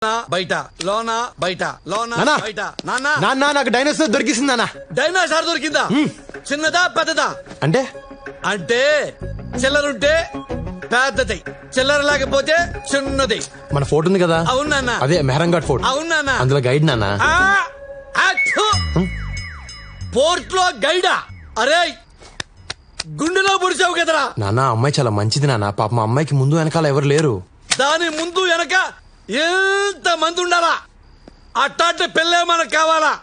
బయట లోన బయట లోన బయట నాన్న నాకు డైనోసార్ దొరికింది నాన్న. డైనోసార్ దొరికిందా? చిన్నదా పెద్దదా? అంటే అంటే చిల్లరుంటే పెద్దది, చిల్లర లేకపోతే చిన్నది. మన ఫోటో ఉంది కదా? అవునా? అదే మెహరంఘాట్ ఫోటో. అవునా? అందులో గైడ్ నాన్న. పోర్ట్ లో గైడా? అరే గుండెలో పొడిచావు కదరా నాన్న. అమ్మాయి చాలా మంచిది నాన్న. పాప మా అమ్మాయికి ముందు వెనకాల ఎవరు లేరు. దాని ముందు వెనక ఎంత మంది ఉండాలా? అట్టాంటి పెళ్ళే మనకు కావాలా?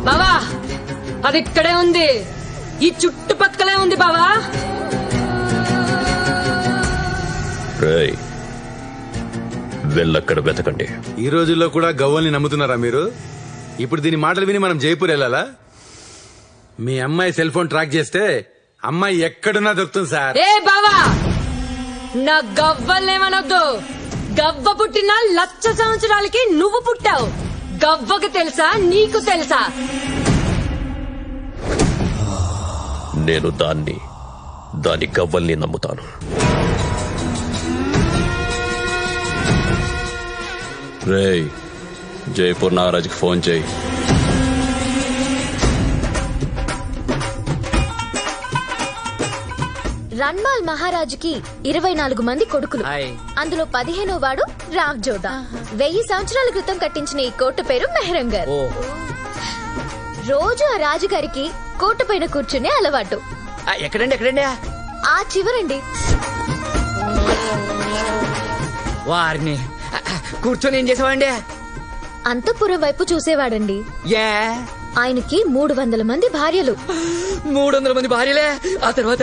బావా అది ఇక్కడే ఉంది, ఈ చుట్టుపక్కలే ఉంది బావా. వెళ్ళక్కడ వెతకండి. ఈ రోజుల్లో కూడా గవ్వల్ని నమ్ముతున్నారా మీరు? ఇప్పుడు దీని మాటలు విని మనం జైపూర్ వెళ్ళాలా? మీ అమ్మాయి సెల్ ఫోన్ ట్రాక్ చేస్తే అమ్మాయి ఎక్కడున్నా దొరుకుతుంది సార్. ఏ బావా, నా గవ్వల్నేమనొద్దు. గవ్వ పుట్టిన 1,00,000 సంవత్సరాలకి నువ్వు పుట్టావు. గవ్వకు తెలుసా, నీకు తెలుసా? నేను దాని గవ్వల్ని నమ్ముతాను. రేయ్, జైపూర్ నాగరాజ్కి ఫోన్ చేయి. రన్మాల్ మహారాజుకి 24 మంది కొడుకులు. అందులో 15వ వాడు రావ్ జోదా. 1000 సంవత్సరాల క్రితం కట్టించిన ఈ కోట పేరు మెహరంగర్. రోజు ఆ రాజుగారికి కోట పైన కూర్చునే అలవాటు. ఎక్కడండి? ఆ చివరండి. వారిని కూర్చొని ఏం చేసావండి? అంతఃపురం వైపు చూసేవాడండి. ఆయనకి 300 మంది భార్యలు. 300 మంది భార్యలే. ఆ తర్వాత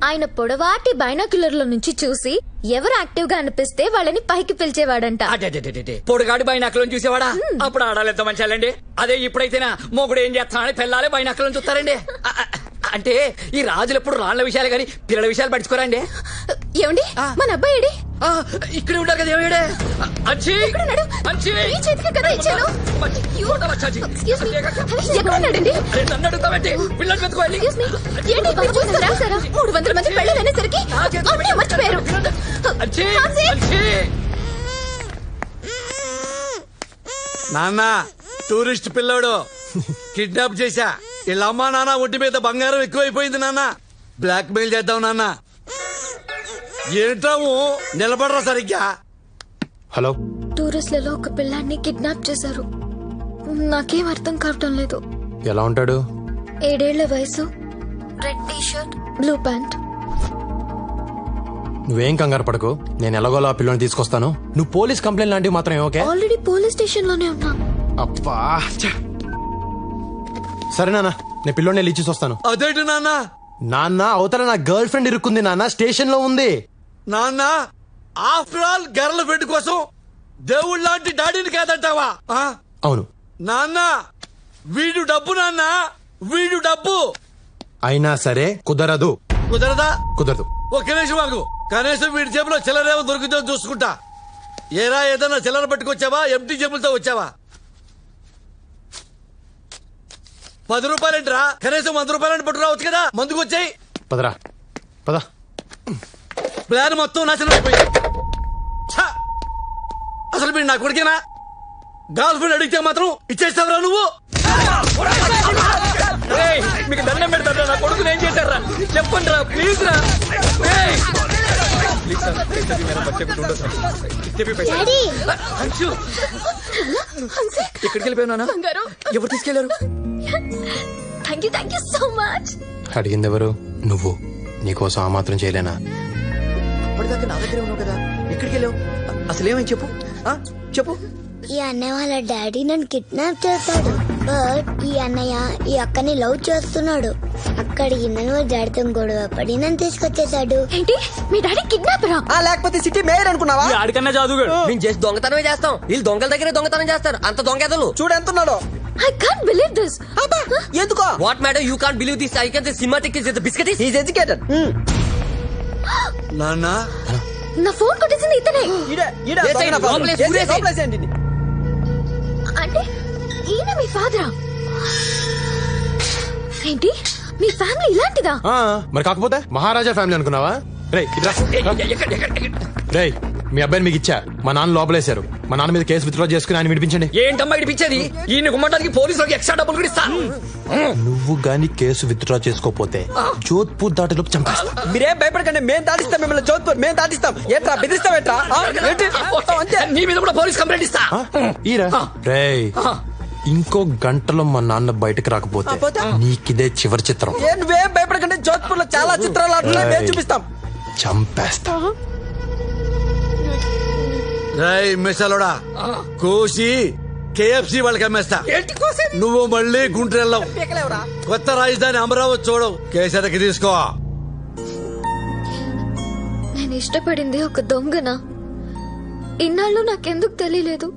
ఆయన పొడవాటి బైనాక్యులర్ల నుంచి చూసి ఎవరు యాక్టివ్ గా అనిపిస్తే వాళ్ళని పైకి పిలిచేవాడంట. పొడుగాడి బైనాకులను చూసేవాడా? అప్పుడు ఆడాలి ఎంత మంచాలండి. అదే ఇప్పుడైతేనా మొగుడు ఏం చేస్తానని పిల్లాలే బైనాకులను చూస్తారండి. అంటే ఈ రాజులు ఎప్పుడు రాళ్ల విషయాలు గాని పిల్లల విషయాలు పట్టించుకోరండి. ఏమండి, మన అబ్బాయి ఏడి? ఇక్కడే ఉంటారు కదా. ఏమిడే నన్ను అడుగుతామంటే పిల్లలు పెట్టుకోవాలి. 300 మంది పెళ్ళనేసరికి మర్చిపోయారు. నాన్న టూరిస్ట్ పిల్లోడు కిడ్నాప్ చేశా. వీళ్ళ అమ్మా నాన్న ఒంటి మీద బంగారం ఎక్కువైపోయింది నాన్న. బ్లాక్ మెయిల్ చేద్దాం నాన్న. ఏంటాము నిలబడరా సరిగ్గా. హలో, టూరిస్టులలో ఒక పిల్లాన్ని కిడ్నాప్ చేశారు. నాకేం అర్థం కావటం లేదు. ఎలా ఉంటాడు? 7 ఏళ్ల వయసు, red T shirt, blue pant. నువ్వేం కంగారు పడకు, నేను ఎలాగోలా ఆ పిల్లని తీసుకొస్తాను. నువ్వు పోలీస్ కంప్లైంట్ లాంటివి మాత్రం ఓకే? ఆల్రెడీ పోలీస్ స్టేషన్ లోనే ఉన్నా. అబ్బా, సరే నాన్న, నేను పిల్లోని ఇచ్చి వస్తాను. అదేంటి నాన్న? నాన్న, అవతల నా గర్ల్ ఫ్రెండ్ ఇరుక్కుంది నాన్న, స్టేషన్ లో ఉంది. నాన్న, ఆఫ్టర్ ఆల్ గర్ల్ ఫ్రెండ్ కోసం దేవుళ్ళ లాంటి డాడీని కాదంటావా? అవును నాన్న, వీడు డబ్బు నాన్న, వీడు డబ్బు. అయినా సరే కుదరదు. కుదరదా? కుదరదు. ఒక్క నిమిషం ఆగు. కనీసం వీడి జేబులో చిల్లరేమో దొరికితే చూసుకుంటా. ఏరా, ఏదన్నా చిల్లర పట్టుకొచ్చావా? ఎంటీ జేబులతో వచ్చావా? 10 రూపాయలేంట్రా? కనీసం 100 రూపాయలని పట్టు రావచ్చు కదా. మందుకు వచ్చాయి. పదరా పద. ప్లాన్ మొత్తం నాశనం అయిపోయింది. అసలు మీరు నా కొడుకేనా? గర్ల్ ఫ్రెండ్ అడిగితే మాత్రం ఇచ్చేస్తావరా నువ్వు? మీకు దండం పెడతారా? నా కొడుకుని ఏం చేశారా? చెప్పండి రా, ప్లీజ్ రా. ఎక్కడికి వెళ్ళిపోయినా? ఎవరు తీసుకెళ్లారు? Thank you so much. అడిగింది ఎవరు? నువ్వు. నీకోసం ఆ మాత్రం చేయలేనా? అప్పటిదాకా నా దగ్గరే ఉన్నావు కదా, ఎక్కడికి వెళ్ళావు? అసలేమని చెప్పు చెప్పు. ఈ అన్నయ్య వాళ్ళ డాడీ నన్ను కిడ్నాప్ చేస్తాడు. బట్ ఈ అన్నయ్య ఈ అక్కని లవ్ చేస్తున్నాడు. అక్కడికి నన్ను డాడీతో గొడవ పడి నన్ను తీసుకొచ్చేసాడు. ఏంటి మీ డాడీ కిడ్నాపరా? లేకపోతే సిటీ మేయర్ అనుకున్నావా? ఆడికన్నా జాదుగాడు. మేము చేసి దొంగతనమే చేస్తాం, వీళ్ళు దొంగల దగ్గరే దొంగతనం చేస్తారు. అంత దొంగెదలు చూడు ఎంత ఉన్నాడో. I can't believe this. ఎందుకో? What madam you can't believe this? I can cinematic is the biscuit. He is educated. నాన్న నా ఫోన్ కొట్టేసింది ఇతనే. అంటే ఈయన మీ ఫాదరా? ఏంటి మీ ఫ్యామిలీ ఇలాంటిదా? మరి కాకపోతే మహారాజా ఫ్యామిలీ అనుకున్నావా? రేయ్ రేయ్, మీ అబ్బాయిని మీకు ఇచ్చా, మా నాన్న లోపలేశారు. మా నాన్న మీద కేసు విత్డ్రా చేసుకుని ఆయన విడిపించండి. ఏంటమ్మా ఇడిపించేది? ఈయన గుమ్మటానికి పోలీసులకు ఎక్స్ట్రా డబ్బులు కూడా ఇస్తా. నువ్వు గాని కేసు విత్డ్రా చేసుకోపోతే జోధ్పూర్ దాటిలోపు చంపేస్తా. మీరేం భయపడకండి, మేము దాటిస్తాం మిమ్మల్ని. జోధ్పూర్ మేము దాటిస్తాం. ఏంట్రా బెదిరిస్తాం? ఏంట్రా అంతే. నీ మీద కూడా పోలీస్ కంప్లైంట్ ఇస్తా. ఈరా రేయ్, ఇంకో గంటలో మా నాన్న బయటకు రాకపోతే నీకిదే చివరి చిత్రం. నువ్వేం భయపడకండి, జోధ్పూర్ లో చాలా చిత్రాలు ఆడుతున్నాయి, మేము చూపిస్తాం. చంపేస్తా. రై మిసలోడా కోసి కేఎఫ్సి వాళ్ళకి అమ్మేస్తా. ఏంటి కోసం? నువ్వు మళ్ళీ గుంటూరెళ్ళవు. కొత్త రాజధాని అమరావతి చూడవు. కేసరికి తీసుకో. నేను ఇష్టపడింది ఒక దొంగనా? ఇన్నాళ్ళు నాకెందుకు తెలియలేదు?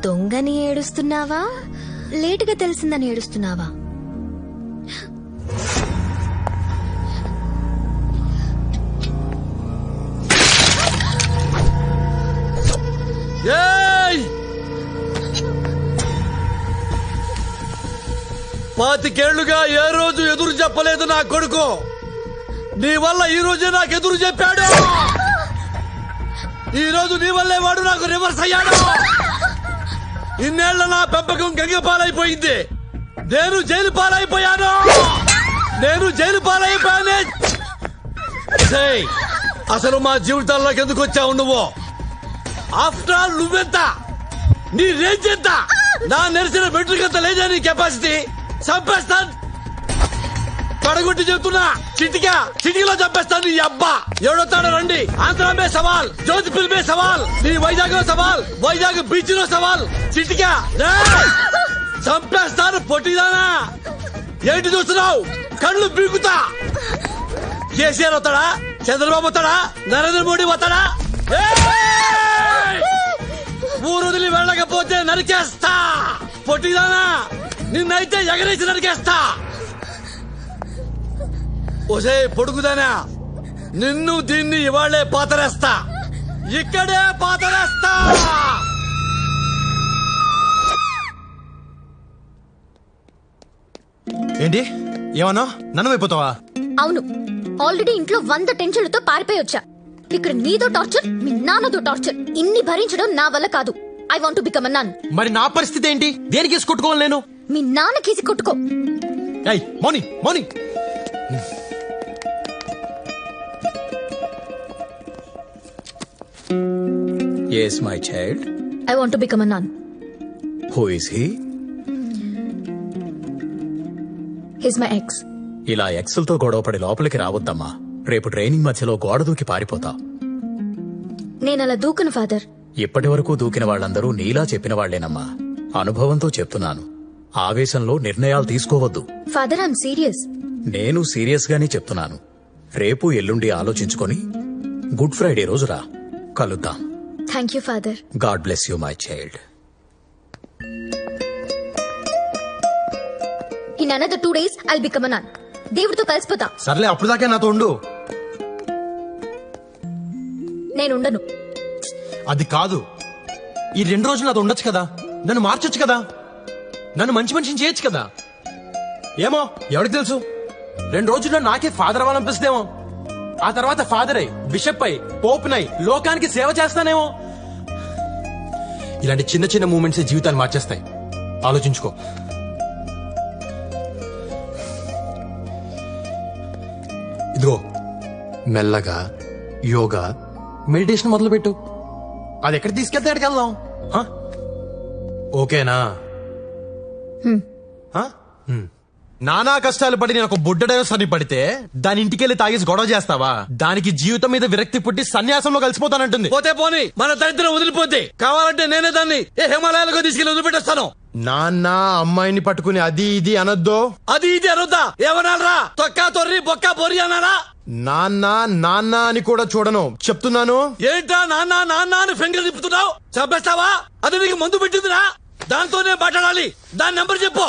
దొంగని ఏడుస్తున్నావా, లేటుగా తెలిసిందని ఏడుస్తున్నావా? ఏయ్! 25 ఏళ్లుగా ఏ రోజు ఎదురు చెప్పలేదు నా కొడుకు. నీ వల్ల ఈ రోజే నాకు ఎదురు చెప్పాడు. ఈ రోజు నీ వల్లే వాడు నాకు రివర్స్ అయ్యాడు. ఇన్నేళ్ల నా పెంపకం గంగ పాలైపోయింది. నేను జైలు పాలైపోయాను. ఏయ్! అసలు మా జీవితాల్లోకి ఎందుకు వచ్చావు నువ్వు? ఆఫ్టర్ ఆల్ నువ్వెంత, నీ రేంజ్ ఎంత? నా నెరిసిన బెట్రికంత లేదా నీ కెపాసిటీ? చంపేస్తాను, పడగొట్టి చెప్తున్నా. చిటికలో చంపేస్తాను నీ అబ్బా. ఎవడొస్తాడో రండి. ఆంధ్ర మే సవాల్, జోధ్పూర్ మే సవాల్, నీ వైజాగ్ లో సవాల్, వైజాగ్ బీచ్ లో సవాల్. చిటికా చంపేస్తాను. పొట్టిదానా ఏంటి చూస్తున్నావు? కళ్ళు బీగుతా. కేసీఆర్ వస్తాడా? చంద్రబాబు వస్తాడా? నరేంద్ర మోడీ వస్తాడా? ఊరు వదిలి వెళ్ళకపోతే నరికేస్తా. పొట్టిదానా నిన్నైతే ఎగరేసి నరికేస్తా. ఒసే పొడుగుదానా, నిన్ను దీన్ని ఇవాళ్లే పాతరేస్తా. ఇక్కడే పాతరేస్తా. ఏంటి ఏమన్నా నన్ను అయిపోతావా? అవును, ఆల్రెడీ ఇంట్లో 100 టెన్షన్లతో పారిపోయి వచ్చా. ఇక్కడ నీదో టార్చర్, మీ నాన్నదో టార్చర్. ఇన్ని భరించడం నా వల్ల కాదు. I want to become a nun. మరి నా పరిస్థితి ఏంటి? దేనికి వేసి కొట్టుకోవాలి నేను? మీ నాన్న కేసి కొట్టుకో. Morning Yes, my child. I want to become a nun. Who is he? He's my ex. ఇలా ఎక్సెల్తో గొడవపడి లోపలికి రావద్దమ్మా. రేపు ట్రైనింగ్ మధ్యలో గోడ దూకి పారిపోతావు. నేను అలా దూకను ఫాదర్. ఇప్పటి వరకు దూకిన వాళ్ళందరూ నీలా చెప్పిన వాళ్లేనమ్మా. అనుభవంతో చెప్తున్నాను. ఆవేశంలో నిర్ణయాలు తీసుకోవద్దు. Father I'm serious. నేను సీరియస్ గానే చెప్తున్నాను. రేపు ఎల్లుండి ఆలోచించుకొని గుడ్ ఫ్రైడే రోజు రా, కలుద్దాం. Thank you father. God bless you my child. In another 2 days I'll become a nun. దేవుడితో కలిసిపోతా. సర్లే, అప్పుడు దాకా నాతో ఉండు. నేనుండను. అది కాదు, ఈ 2 రోజులు నాతో ఉండొచ్చు కదా. నన్ను మార్చొచ్చు కదా. నన్ను మంచి మనిషిని చేయొచ్చు కదా. ఏమో ఎవరికి తెలుసు, 2 రోజుల్లో నాకే ఫాదర్ అవ్వాలనిపిస్తేమో. ఆ తర్వాత ఫాదర్ అయి, బిషప్ అయి, పోప్ నై లోకానికి సేవ చేస్తానేమో. ఇలాంటి చిన్న చిన్న మూమెంట్స్ జీవితాన్ని మార్చేస్తాయి. ఆలోచించుకో. ఇదిగో మెల్లగా యోగా, మెడిటేషన్ మొదలుపెట్టు. అది ఎక్కడ తీసుకెళ్తే అక్కడికి వెళ్దాం. ఓకేనా? నానా కష్టాలు పడి నేను ఒక బుడ్డడైన సన్ని పడితే దాని ఇంటికెళ్ళి తాగేసి గొడవ చేస్తావా? దానికి జీవితం మీద విరక్తి పుట్టి సన్యాసంలో కలిసిపోతానంటుంది. పోతే పోని, మన దరిద్రం వదిలిపోతే కావాలంటే నేనే దాన్ని ఏ హిమాలయాలకు తీసుకెళ్లి వదిలిపెట్టేస్తాను. నాన్న అమ్మాయిని పట్టుకుని అది ఇది అనొద్దు. అది ఇది అనొద్దా? ఏమనాలరా? తొక్కా తొర్రి బొక్క బొరి అన్నారా? నాన్న నాన్న అని కూడా చూడను, చెప్తున్నాను. ఏంటా నాన్న నాన్న అని ఫింగర్ తిప్పుతున్నావు? చంపేస్తావా? అది నీకు మందు పెట్టిందిరా? దాంతోనే మాట్లాడాలి. దాని నెంబర్ చెప్పు.